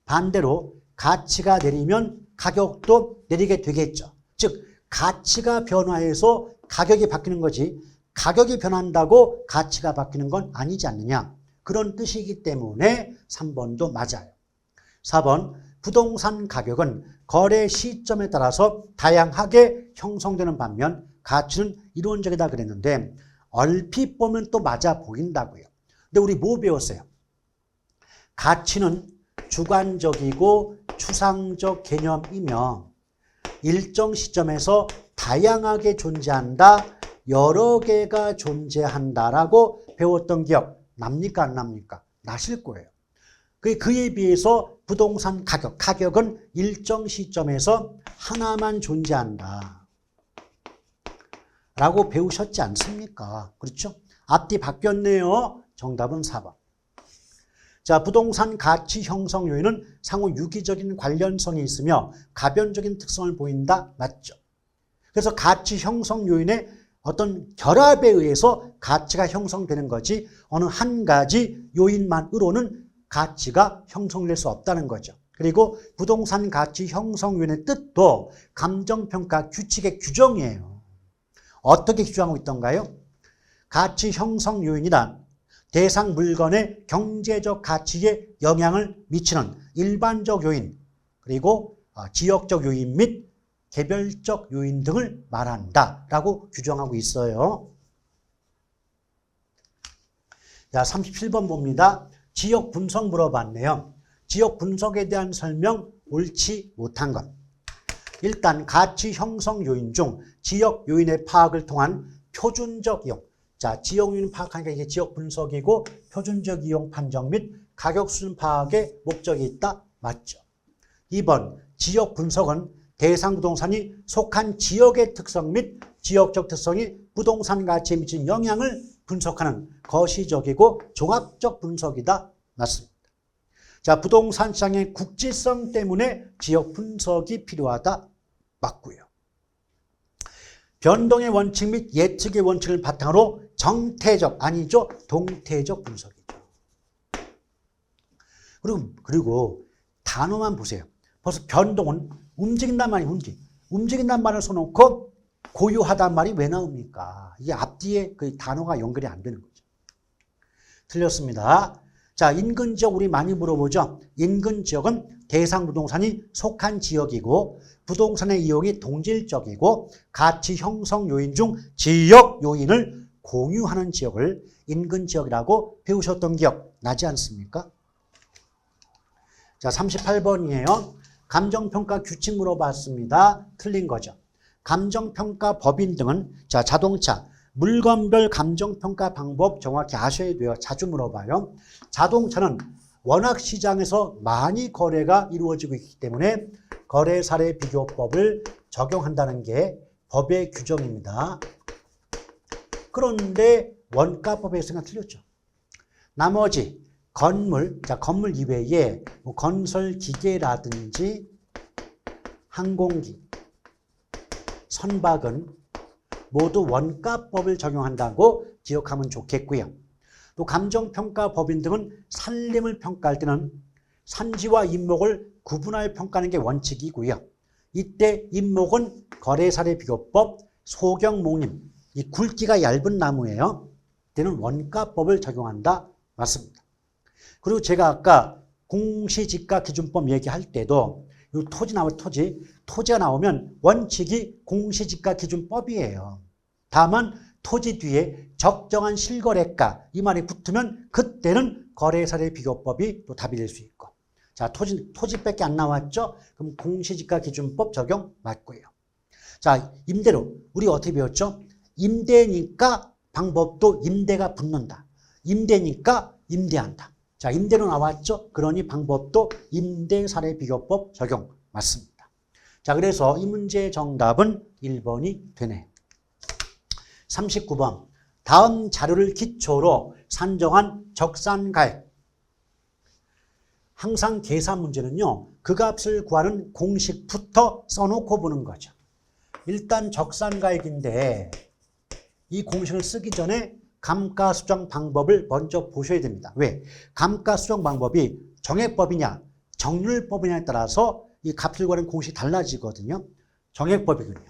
반대로 가치가 내리면 가격도 내리게 되겠죠. 즉 가치가 변화해서 가격이 바뀌는 거지 가격이 변한다고 가치가 바뀌는 건 아니지 않느냐. 그런 뜻이기 때문에 3번도 맞아요. 4번. 부동산 가격은 거래 시점에 따라서 다양하게 형성되는 반면 가치는 이론적이다 그랬는데 얼핏 보면 또 맞아 보인다고요. 근데 우리 뭐 배웠어요? 가치는 주관적이고 추상적 개념이며 일정 시점에서 다양하게 존재한다, 여러 개가 존재한다라고 배웠던 기억 납니까 안 납니까? 나실 거예요. 그에 비해서 부동산 가격은 일정 시점에서 하나만 존재한다 라고 배우셨지 않습니까? 그렇죠? 앞뒤 바뀌었네요. 정답은 4번. 자, 부동산 가치 형성 요인은 상호 유기적인 관련성이 있으며 가변적인 특성을 보인다. 맞죠? 그래서 가치 형성 요인의 어떤 결합에 의해서 가치가 형성되는 거지 어느 한 가지 요인만으로는 가치가 형성될 수 없다는 거죠. 그리고 부동산 가치 형성 요인의 뜻도 감정평가 규칙의 규정이에요. 어떻게 규정하고 있던가요? 가치 형성 요인이란 대상 물건의 경제적 가치에 영향을 미치는 일반적 요인, 그리고 지역적 요인 및 개별적 요인 등을 말한다라고 규정하고 있어요. 자, 37번 봅니다. 지역 분석 물어봤네요. 지역 분석에 대한 설명 옳지 못한 것. 일단 가치 형성 요인 중 지역 요인의 파악을 통한 표준적 이용. 자, 지역 요인 파악하니까 이게 지역 분석이고 표준적 이용 판정 및 가격 수준 파악의 목적이 있다. 맞죠? 2번 지역 분석은 대상 부동산이 속한 지역의 특성 및 지역적 특성이 부동산 가치에 미치는 영향을 분석하는 거시적이고 종합적 분석이다. 맞습니다. 자, 부동산 시장의 국지성 때문에 지역 분석이 필요하다. 맞고요. 변동의 원칙 및 예측의 원칙을 바탕으로 정태적, 아니죠, 동태적 분석이죠. 그리고 단어만 보세요. 벌써 변동은 움직인단 말이 움직인단 말을 써놓고 고유하단 말이 왜 나옵니까? 이게 앞뒤에 그 단어가 연결이 안 되는 거죠. 틀렸습니다. 자, 인근 지역 우리 많이 물어보죠. 인근 지역은 대상 부동산이 속한 지역이고 부동산의 이용이 동질적이고 가치 형성 요인 중 지역 요인을 공유하는 지역을 인근 지역이라고 배우셨던 기억 나지 않습니까? 자, 38번이에요. 감정평가 규칙 물어봤습니다. 틀린 거죠. 감정평가 법인 등은 자, 자동차 물건별 감정평가 방법 정확히 아셔야 돼요. 자주 물어봐요. 자동차는 워낙 시장에서 많이 거래가 이루어지고 있기 때문에 거래 사례 비교법을 적용한다는 게 법의 규정입니다. 그런데 원가법의 생각 틀렸죠. 나머지 건물, 자, 건물 이외에 뭐 건설 기계라든지 항공기, 선박은 모두 원가법을 적용한다고 기억하면 좋겠고요. 또 감정평가법인 등은 산림을 평가할 때는 산지와 인목을 구분하여 평가하는 게 원칙이고요. 이때 인목은 거래사례비교법, 소경목림, 이 굵기가 얇은 나무예요. 이때는 원가법을 적용한다. 맞습니다. 그리고 제가 아까 공시지가기준법 얘기할 때도 이 토지 나오면 토지가 나오면 원칙이 공시지가기준법이에요. 다만 토지 뒤에 적정한 실거래가 이 말이 붙으면 그때는 거래사례비교법이 또 답이 될 수 있고. 자, 토지밖에 안 나왔죠? 그럼 공시지가기준법 적용 맞고요. 자, 임대료 우리 어떻게 배웠죠? 임대니까 방법도 임대가 붙는다. 임대니까 임대한다. 자, 임대로 나왔죠? 그러니 방법도 임대사례비교법 적용 맞습니다. 자, 그래서 이 문제의 정답은 1번이 되네요. 39번. 다음 자료를 기초로 산정한 적산가액. 항상 계산 문제는요, 그 값을 구하는 공식부터 써놓고 보는 거죠. 일단 적산가액인데 이 공식을 쓰기 전에 감가수정 방법을 먼저 보셔야 됩니다. 왜? 감가수정 방법이 정액법이냐 정률법이냐에 따라서 이 값을 구하는 공식이 달라지거든요. 정액법이군요.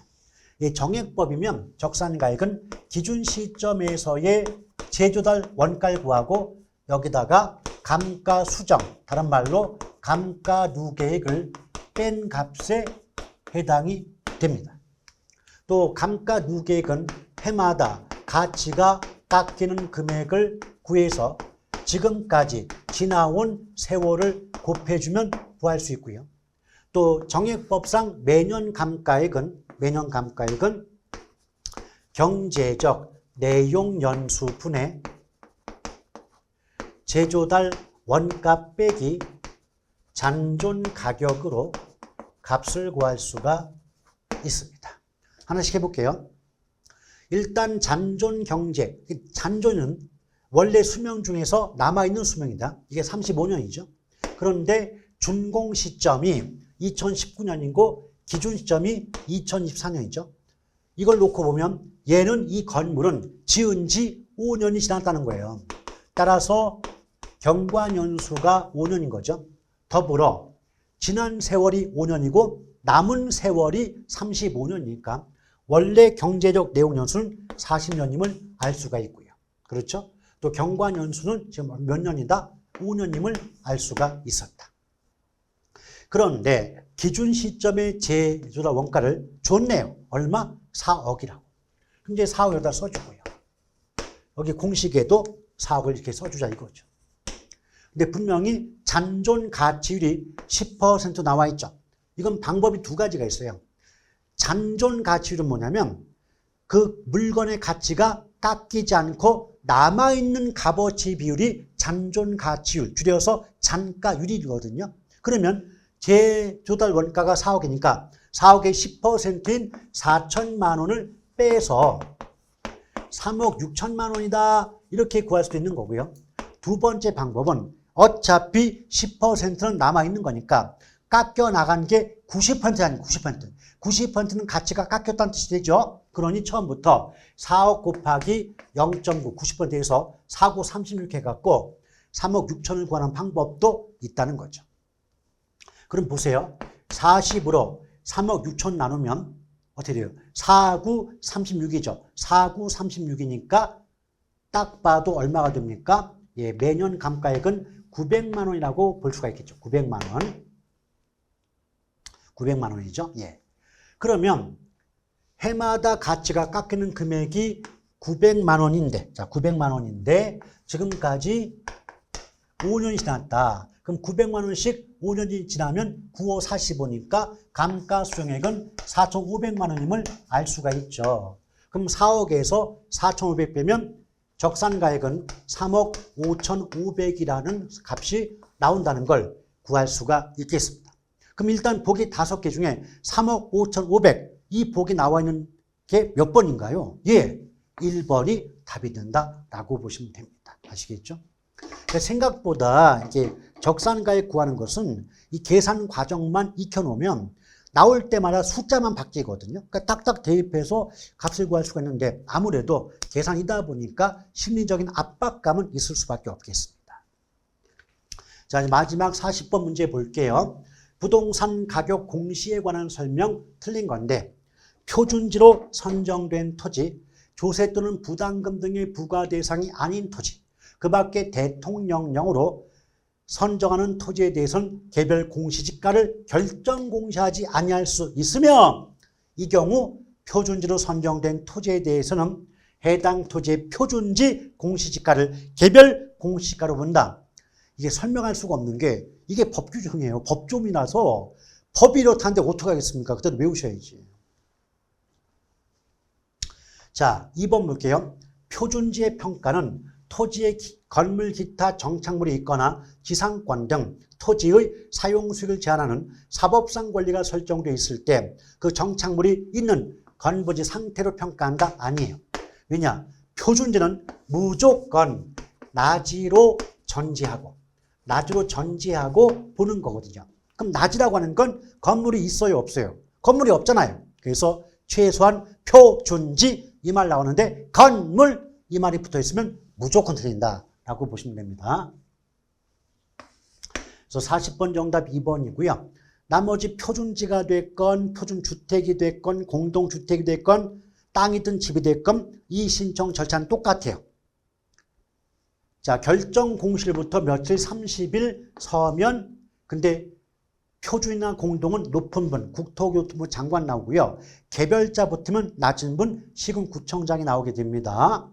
이 정액법이면 적산가액은 기준 시점에서의 제조달 원가를 구하고 여기다가 감가수정, 다른 말로 감가누계액을 뺀 값에 해당이 됩니다. 또 감가누계액은 해마다 가치가 깎이는 금액을 구해서 지금까지 지나온 세월을 곱해주면 구할 수 있고요. 또 정액법상 매년 감가액은 경제적 내용 연수분의 제조달 원가 빼기 잔존 가격으로 값을 구할 수가 있습니다. 하나씩 해볼게요. 일단 잔존 경제, 잔존은 원래 수명 중에서 남아있는 수명이다. 이게 35년이죠. 그런데 준공 시점이 2019년이고 기준 시점이 2024년이죠. 이걸 놓고 보면 얘는 이 건물은 지은 지 5년이 지났다는 거예요. 따라서 경과년수가 5년인 거죠. 더불어 지난 세월이 5년이고 남은 세월이 35년이니까 원래 경제적 내용 연수는 40년임을 알 수가 있고요. 그렇죠? 또 경과년수는 지금 몇 년이다? 5년임을 알 수가 있었다. 그런데 기준 시점의 제조달 원가를 줬네요. 얼마? 4억이라고. 그럼 이제 4억 여기다 써주고요. 여기 공식에도 4억을 이렇게 써주자 이거죠. 근데 분명히 잔존 가치율이 10% 나와 있죠. 이건 방법이 두 가지가 있어요. 잔존 가치율은 뭐냐면 그 물건의 가치가 깎이지 않고 남아있는 값어치 비율이 잔존 가치율, 줄여서 잔가율이거든요. 그러면 제조달 원가가 4억이니까 4억의 10%인 4천만 원을 빼서 3억 6천만 원이다. 이렇게 구할 수도 있는 거고요. 두 번째 방법은 어차피 10%는 남아있는 거니까 깎여 나간 게 90% 아니고 90%. 90%는 가치가 깎였다는 뜻이 되죠. 그러니 처음부터 4억 곱하기 0.9, 90%에서 4구 36 해갖고 3억 6천을 구하는 방법도 있다는 거죠. 그럼 보세요. 40으로 3억 6천 나누면 어떻게 돼요? 4구 36이죠. 4구 36이니까 딱 봐도 얼마가 됩니까? 예, 매년 감가액은 900만 원이라고 볼 수가 있겠죠. 900만 원. 900만 원이죠. 예. 그러면 해마다 가치가 깎이는 금액이 900만 원인데, 자, 900만 원인데 지금까지 5년이 지났다. 그럼 900만 원씩 5년이 지나면 9호 45니까 감가수령액은 4,500만 원임을 알 수가 있죠. 그럼 4억에서 4,500 빼면 적산가액은 3억 5,500이라는 값이 나온다는 걸 구할 수가 있겠습니다. 그럼 일단 보기 5개 중에 3억 5,500 이 보기 나와 있는 게 몇 번인가요? 예, 1번이 답이 된다라고 보시면 됩니다. 아시겠죠? 생각보다 이제 적산가액 구하는 것은 이 계산 과정만 익혀놓으면 나올 때마다 숫자만 바뀌거든요. 그러니까 딱딱 대입해서 값을 구할 수가 있는데 아무래도 계산이다 보니까 심리적인 압박감은 있을 수밖에 없겠습니다. 자, 마지막 40번 문제 볼게요. 부동산 가격 공시에 관한 설명 틀린 건데 표준지로 선정된 토지, 조세 또는 부담금 등의 부과 대상이 아닌 토지, 그 밖에 대통령령으로 선정하는 토지에 대해서는 개별 공시지가를 결정 공시하지 아니할 수 있으며 이 경우 표준지로 선정된 토지에 대해서는 해당 토지의 표준지 공시지가를 개별 공시지가로 본다. 이게 설명할 수가 없는 게 이게 법 규정이에요. 법조문이라서 법이 이렇다는데 어떻게 하겠습니까? 그때도 외우셔야지. 자, 2번 볼게요. 표준지의 평가는 토지의 건물 기타 정착물이 있거나 지상권 등 토지의 사용 수익을 제한하는 사법상 권리가 설정되어 있을 때 그 정착물이 있는 건부지 상태로 평가한다? 아니에요. 왜냐? 표준지는 무조건 낮이로 전제하고 보는 거거든요. 그럼 낮이라고 하는 건 건물이 있어요, 없어요? 건물이 없잖아요. 그래서 최소한 표준지 이 말 나오는데 건물 이 말이 붙어 있으면 무조건 틀린다라고 보시면 됩니다. 그래서 40번 정답 2번이고요. 나머지 표준지가 됐건 표준주택이 됐건 공동주택이 됐건 땅이든 집이 됐건 이 신청 절차는 똑같아요. 자, 결정 공실부터 며칠 30일 서면 근데 표준이나 공동은 높은 분, 국토교통부 장관 나오고요. 개별자 붙으면 낮은 분, 시군구청장이 나오게 됩니다.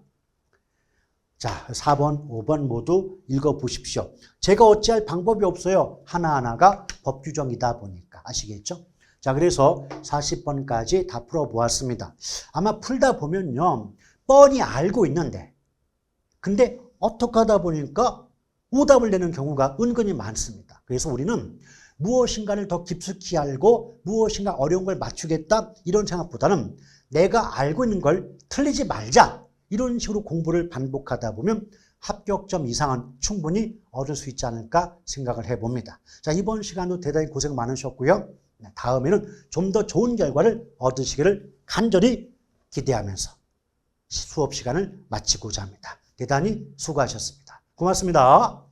자, 4번, 5번 모두 읽어보십시오. 제가 어찌할 방법이 없어요. 하나하나가 법 규정이다 보니까. 아시겠죠? 자, 그래서 40번까지 다 풀어보았습니다. 아마 풀다 보면요. 뻔히 알고 있는데 근데 어떻게 하다 보니까 오답을 내는 경우가 은근히 많습니다. 그래서 우리는 무엇인가를 더 깊숙이 알고 무엇인가 어려운 걸 맞추겠다 이런 생각보다는 내가 알고 있는 걸 틀리지 말자 이런 식으로 공부를 반복하다 보면 합격점 이상은 충분히 얻을 수 있지 않을까 생각을 해봅니다. 자, 이번 시간도 대단히 고생 많으셨고요. 다음에는 좀 더 좋은 결과를 얻으시기를 간절히 기대하면서 수업 시간을 마치고자 합니다. 대단히 수고하셨습니다. 고맙습니다.